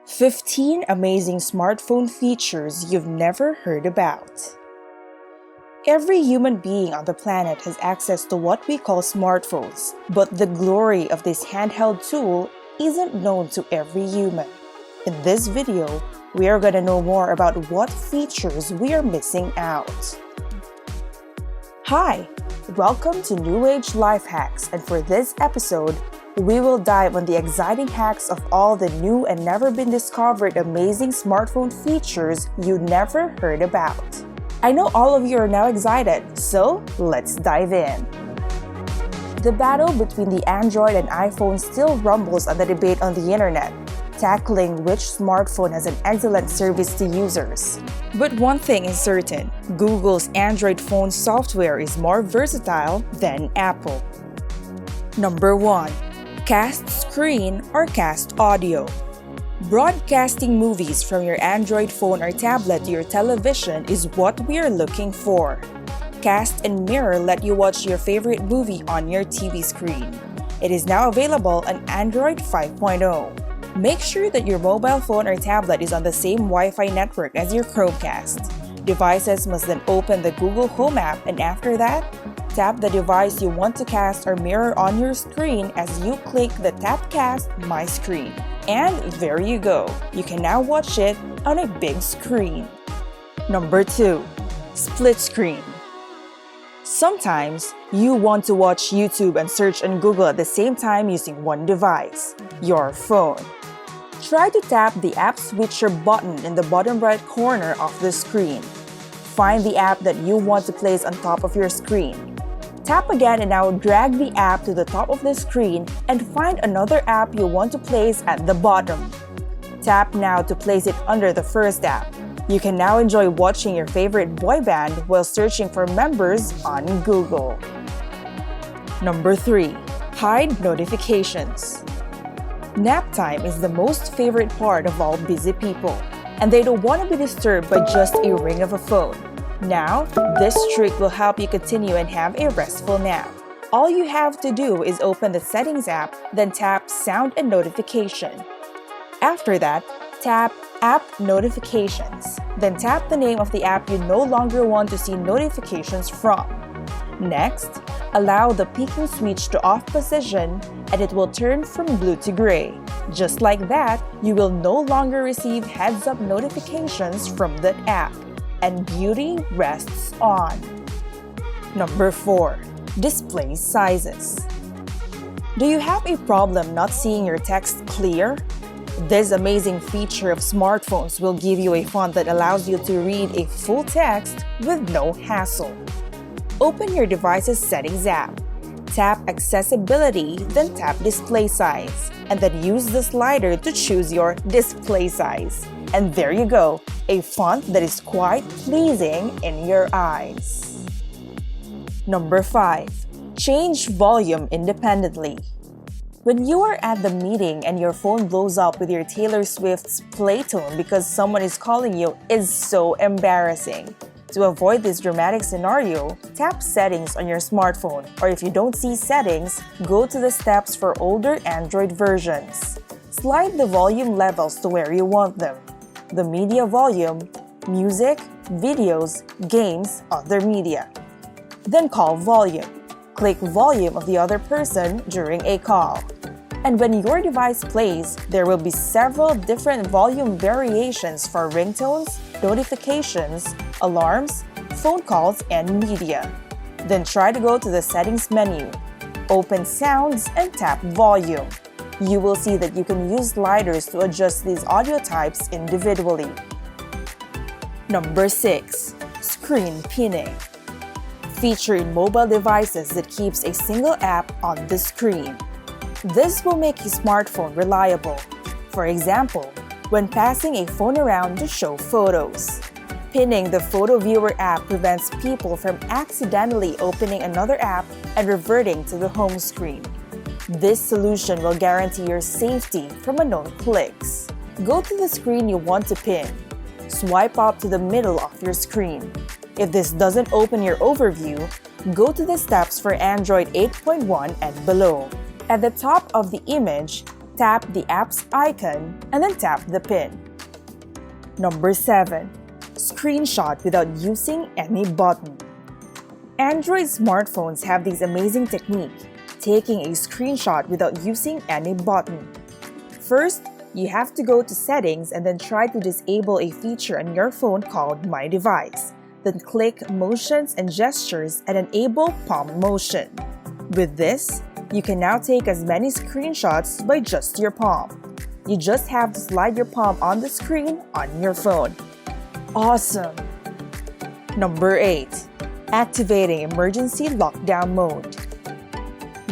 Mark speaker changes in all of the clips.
Speaker 1: 15 amazing smartphone features you've never heard about. Every human being on the planet has access to what we call smartphones, but the glory of this handheld tool isn't known to every human. In this video, we are going to know more about what features we are missing out. Hi, welcome to New Age Life Hacks, and for this episode, we will dive on the exciting hacks of all the new and never been discovered amazing smartphone features you never heard about. I know all of you are now excited, so let's dive in. The battle between the Android and iPhone still rumbles on the debate on the internet, tackling which smartphone has an excellent service to users. But one thing is certain, Google's Android phone software is more versatile than Apple. Number 1. Cast screen or cast audio. Broadcasting movies from your Android phone or tablet to your television is what we are looking for. Cast and Mirror let you watch your favorite movie on your TV screen. It is now available on Android 5.0. Make sure that your mobile phone or tablet is on the same Wi-Fi network as your Chromecast. Devices must then open the Google Home app, and after that, tap the device you want to cast or mirror on your screen as you click the Tap Cast My Screen. And there you go, you can now watch it on a big screen. Number 2. Split screen. Sometimes, you want to watch YouTube and search on Google at the same time using one device, your phone. Try to tap the App Switcher button in the bottom right corner of the screen. Find the app that you want to place on top of your screen. Tap again and now drag the app to the top of the screen and find another app you want to place at the bottom. Tap now to place it under the first app. You can now enjoy watching your favorite boy band while searching for members on Google. Number 3. Hide notifications. Nap time is the most favorite part of all busy people, and they don't want to be disturbed by just a ring of a phone. Now, this trick will help you continue and have a restful nap. All you have to do is open the Settings app, then tap Sound and Notification. After that, tap App Notifications. Then tap the name of the app you no longer want to see notifications from. Next, allow the peaking switch to off position and it will turn from blue to gray. Just like that, you will no longer receive heads-up notifications from that app. And beauty rests on. Number 4. Display sizes. Do you have a problem not seeing your text clear? This amazing feature of smartphones will give you a font that allows you to read a full text with no hassle. Open your device's Settings app. Tap Accessibility, then tap Display Size, and then use the slider to choose your display size. And there you go, a font that is quite pleasing in your eyes. Number 5. Change volume independently. When you are at the meeting and your phone blows up with your Taylor Swift's playtone because someone is calling you is so embarrassing. To avoid this dramatic scenario, tap Settings on your smartphone, or if you don't see Settings, go to the steps for older Android versions. Slide the volume levels to where you want them. The media volume, music, videos, games, other media. Then call volume. Click volume of the other person during a call. And when your device plays, there will be several different volume variations for ringtones, notifications, alarms, phone calls, and media. Then try to go to the Settings menu. Open Sounds and tap Volume. You will see that you can use sliders to adjust these audio types individually. Number 6. Screen pinning. Feature in mobile devices that keeps a single app on the screen. This will make your smartphone reliable. For example, when passing a phone around to show photos. Pinning the Photo Viewer app prevents people from accidentally opening another app and reverting to the home screen. This solution will guarantee your safety from unknown clicks. Go to the screen you want to pin. Swipe up to the middle of your screen. If this doesn't open your overview, go to the steps for Android 8.1 and below. At the top of the image, tap the app's icon and then tap the pin. Number 7. Screenshot without using any button. Android smartphones have this amazing technique, taking a screenshot without using any button. First, you have to go to Settings and then try to disable a feature on your phone called My Device. Then click Motions and Gestures and enable Palm Motion. With this, you can now take as many screenshots by just your palm. You just have to slide your palm on the screen on your phone. Awesome! Number 8. Activating Emergency Lockdown Mode.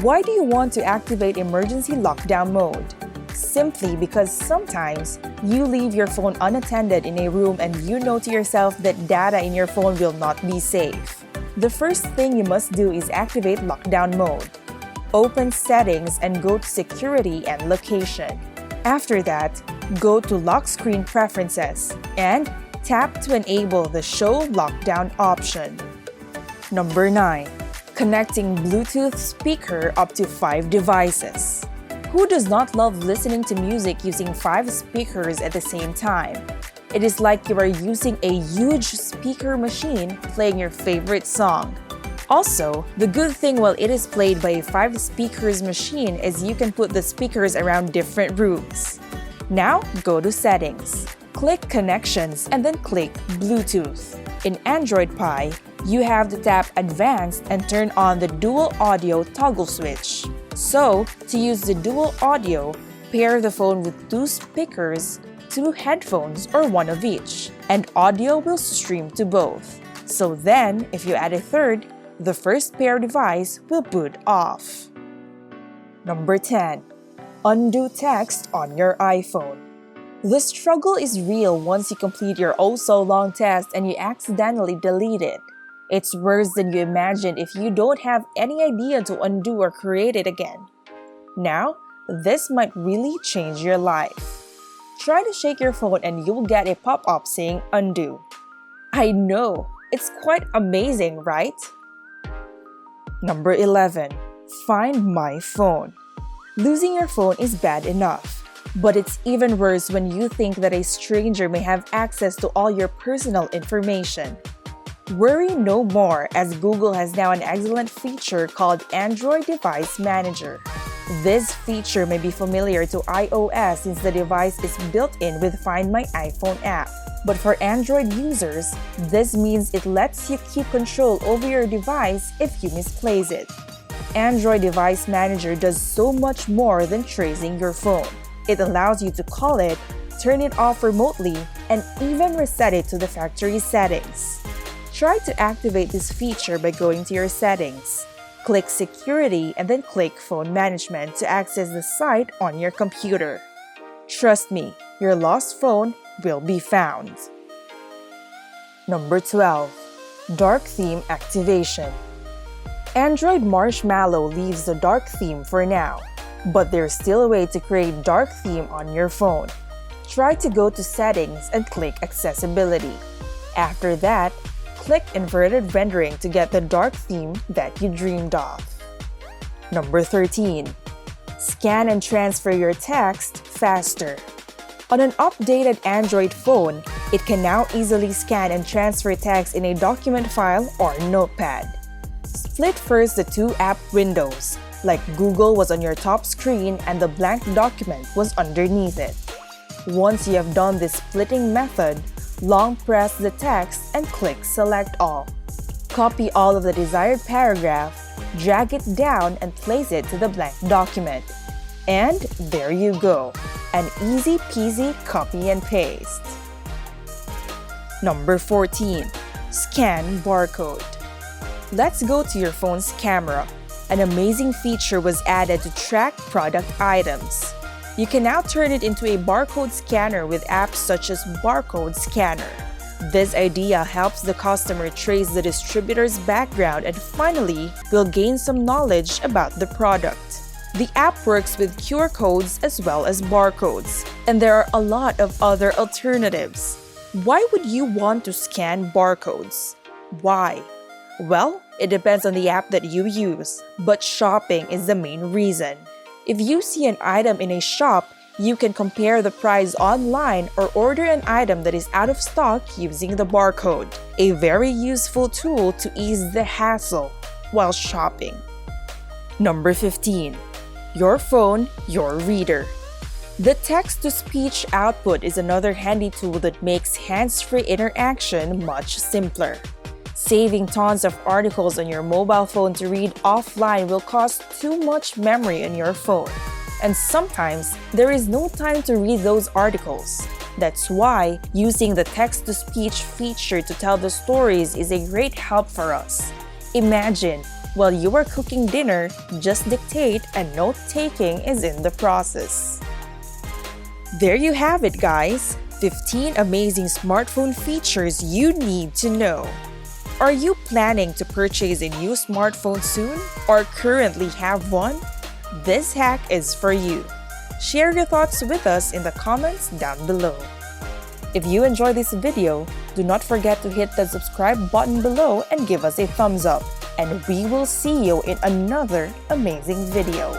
Speaker 1: Why do you want to activate Emergency Lockdown Mode? Simply because sometimes you leave your phone unattended in a room and you know to yourself that data in your phone will not be safe. The first thing you must do is activate Lockdown Mode. Open Settings and go to Security and Location. After that, go to Lock Screen Preferences and tap to enable the Show Lockdown option. Number 9. Connecting Bluetooth speaker up to 5 devices. Who does not love listening to music using 5 speakers at the same time? It is like you are using a huge speaker machine playing your favorite song. Also, the good thing while it is played by a 5 speakers machine is you can put the speakers around different rooms. Now, go to Settings. Click Connections and then click Bluetooth. In Android Pie, you have to tap Advanced and turn on the Dual Audio toggle switch. So, to use the dual audio, pair the phone with 2 speakers, 2 headphones, or 1 of each, and audio will stream to both. So then, if you add a third, the first pair device will boot off. Number 10. Undo text on your iPhone. The struggle is real once you complete your oh-so-long test and you accidentally delete it. It's worse than you imagined if you don't have any idea to undo or create it again. Now, this might really change your life. Try to shake your phone and you'll get a pop-up saying undo. I know, it's quite amazing, right? Number 11. Find My Phone. Losing your phone is bad enough, but it's even worse when you think that a stranger may have access to all your personal information. Worry no more, as Google has now an excellent feature called Android Device Manager. This feature may be familiar to iOS since the device is built in with Find My iPhone app. But for Android users, this means it lets you keep control over your device if you misplace it. Android Device Manager does so much more than tracing your phone. It allows you to call it, turn it off remotely, and even reset it to the factory settings. Try to activate this feature by going to your settings. Click Security and then click Phone Management to access the site on your computer. Trust me, your lost phone will be found. Number 12. Dark Theme Activation. Android Marshmallow leaves the dark theme for now, but there's still a way to create dark theme on your phone. Try to go to Settings and click Accessibility. After that, click Inverted Rendering to get the dark theme that you dreamed of. Number 13. Scan and transfer your text faster. On an updated Android phone, it can now easily scan and transfer text in a document file or notepad. Split first the 2 app windows, like Google was on your top screen and the blank document was underneath it. Once you have done this splitting method, long press the text and click Select All. Copy all of the desired paragraph, drag it down and place it to the blank document. And there you go, an easy peasy copy and paste. Number 14. Scan barcode. Let's go to your phone's camera. An amazing feature was added to track product items. You can now turn it into a barcode scanner with apps such as Barcode Scanner. This idea helps the customer trace the distributor's background and finally will gain some knowledge about the product. The app works with QR codes as well as barcodes, and there are a lot of other alternatives. Why would you want to scan barcodes? Why? Well, it depends on the app that you use, but shopping is the main reason. If you see an item in a shop, you can compare the price online or order an item that is out of stock using the barcode, a very useful tool to ease the hassle while shopping. Number 15. Your phone, your reader. The text-to-speech output is another handy tool that makes hands-free interaction much simpler. Saving tons of articles on your mobile phone to read offline will cost too much memory on your phone. And sometimes, there is no time to read those articles. That's why using the text-to-speech feature to tell the stories is a great help for us. Imagine, while you are cooking dinner, just dictate and note-taking is in the process. There you have it, guys! 15 amazing smartphone features you need to know. Are you planning to purchase a new smartphone soon or currently have one? This hack is for you. Share your thoughts with us in the comments down below. If you enjoyed this video, do not forget to hit the subscribe button below and give us a thumbs up. And we will see you in another amazing video.